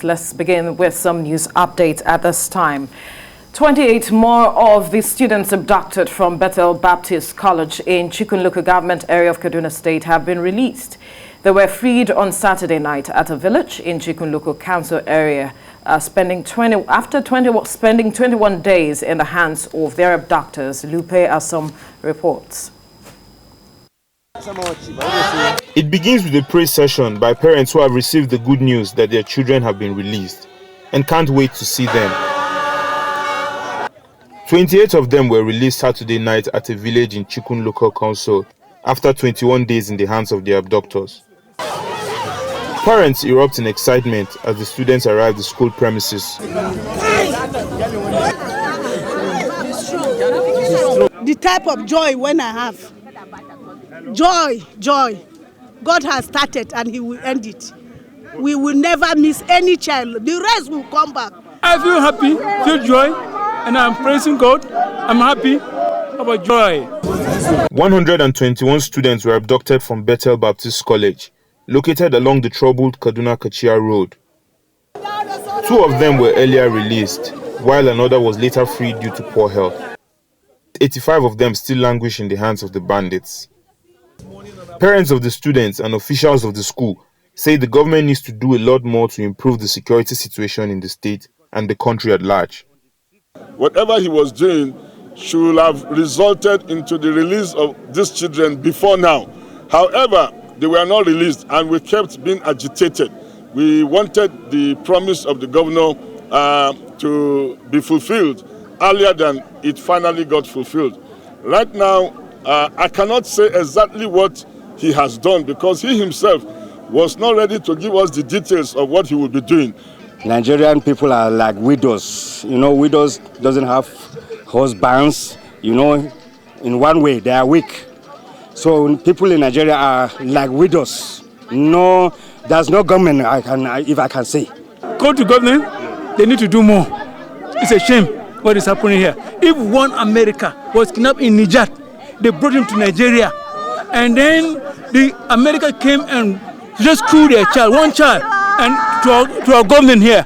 Let's begin with some news updates at this time. 28 more of the students abducted from Bethel Baptist College in Chikun Local Government area of Kaduna State have been released. They were freed on Saturday night at a village in Chikun Local Council area, spending 21 days in the hands of their abductors. Lupe has some reports. It begins with a praise session by parents who have received the good news that their children have been released and can't wait to see them. 28 of them were released Saturday night at a village in Chikun Local Council after 21 days in the hands of their abductors. Parents erupt in excitement as the students arrive at the school premises. The type of joy when I have. Joy. God has started and He will end it. We will never miss any child. The rest will come back. I feel happy, feel joy, and I'm praising God. I'm happy about joy. 121 students were abducted from Bethel Baptist College, located along the troubled Kaduna-Kachia road. 2 of them were earlier released, while another was later freed due to poor health. 85 of them still languish in the hands of the bandits. Parents of the students and officials of the school say the government needs to do a lot more to improve the security situation in the state and the country at large. Whatever he was doing should have resulted into the release of these children before now. However, they were not released and we kept being agitated. We wanted the promise of the governor to be fulfilled earlier than it finally got fulfilled. Right now, I cannot say exactly what he has done because he himself was not ready to give us the details of what he would be doing. Nigerian people are like widows. Widows doesn't have husbands. In one way, they are weak. So people in Nigeria are like widows. No, there's no government, if I can say. Go to government, they need to do more. It's a shame what is happening here. If one America was kidnapped in Niger, they brought him to Nigeria. And then the America came and rescued their child, one child, and to our government here.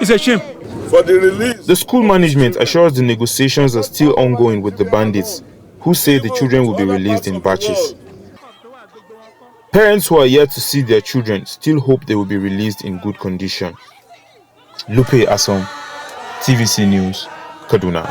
It's a shame. For the release. The school management assures the negotiations are still ongoing with the bandits, who say the children will be released in batches. Parents who are yet to see their children still hope they will be released in good condition. Lupe Asom, TVC News, Kaduna.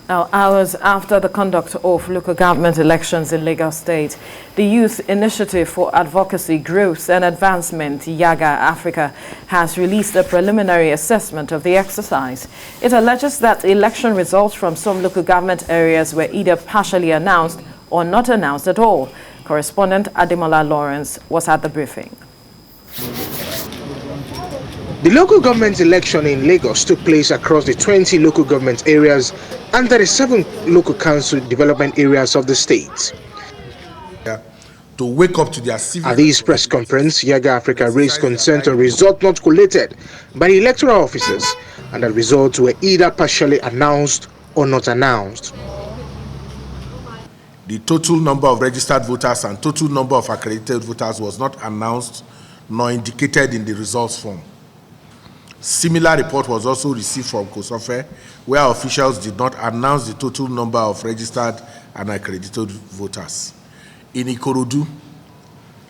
Now, hours after the conduct of local government elections in Lagos State, the Youth Initiative for Advocacy, Growth and Advancement, YAGA Africa, has released a preliminary assessment of the exercise. It alleges that election results from some local government areas were either partially announced or not announced at all. Correspondent Ademola Lawrence was at the briefing. The local government election in Lagos took place across the 20 local government areas and 37 local council development areas of the state. To wake up to their civil. At this press conference, YAGA Africa raised concern on results not collated by the electoral officers and the results were either partially announced or not announced. The total number of registered voters and total number of accredited voters was not announced nor indicated in the results form. Similar report was also received from Kosofe, where officials did not announce the total number of registered and accredited voters. In Ikorodu,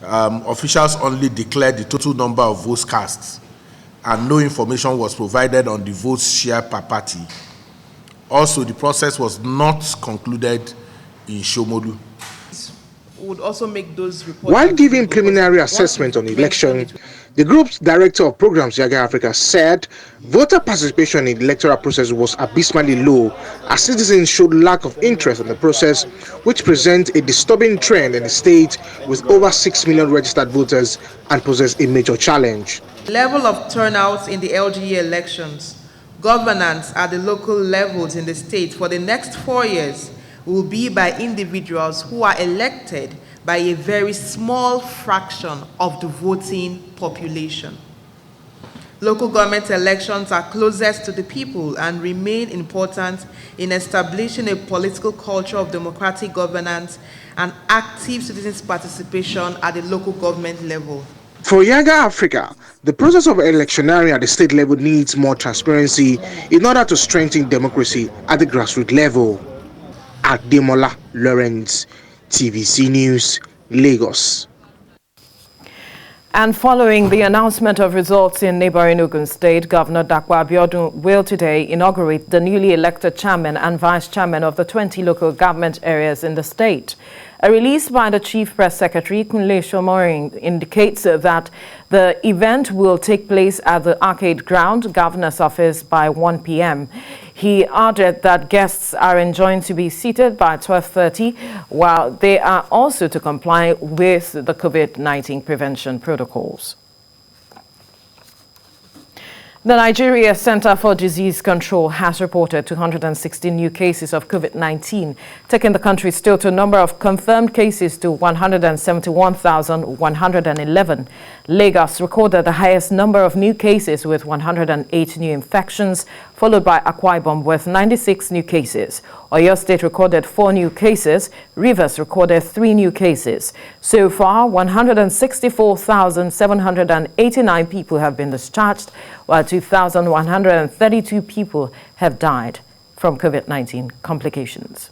officials only declared the total number of votes cast, and no information was provided on the votes shared per party. Also, the process was not concluded in Shomolu. Would also make those reports. While giving preliminary assessment on the election, the group's director of programs, YAGA Africa, said voter participation in the electoral process was abysmally low as citizens showed lack of interest in the process, which presents a disturbing trend in the state with over 6 million registered voters and poses a major challenge. Level of turnout in the LGA elections, governance at the local levels in the state for the next 4 years will be by individuals who are elected by a very small fraction of the voting population. Local government elections are closest to the people and remain important in establishing a political culture of democratic governance and active citizens' participation at the local government level. For Yaga Africa, the process of electioneering at the state level needs more transparency in order to strengthen democracy at the grassroots level. Ademola Lawrence, TVC News, Lagos. And following the announcement of results in neighboring Ogun State, Governor Dakwa Abiodun will today inaugurate the newly elected chairman and vice chairman of the 20 local government areas in the state. A release by the Chief Press Secretary, Kunle indicates that the event will take place at the Arcade Ground, Governor's Office, by 1 p.m. He added that guests are enjoined to be seated by 12:30, while they are also to comply with the COVID-19 prevention protocols. The Nigeria Center for Disease Control has reported 216 new cases of COVID-19, taking the country's total number of confirmed cases to 171,111. Lagos recorded the highest number of new cases with 108 new infections, followed by Akwa Ibom with 96 new cases. Oyo State recorded 4 new cases. Rivers recorded 3 new cases. So far, 164,789 people have been discharged, while 2,132 people have died from COVID-19 complications.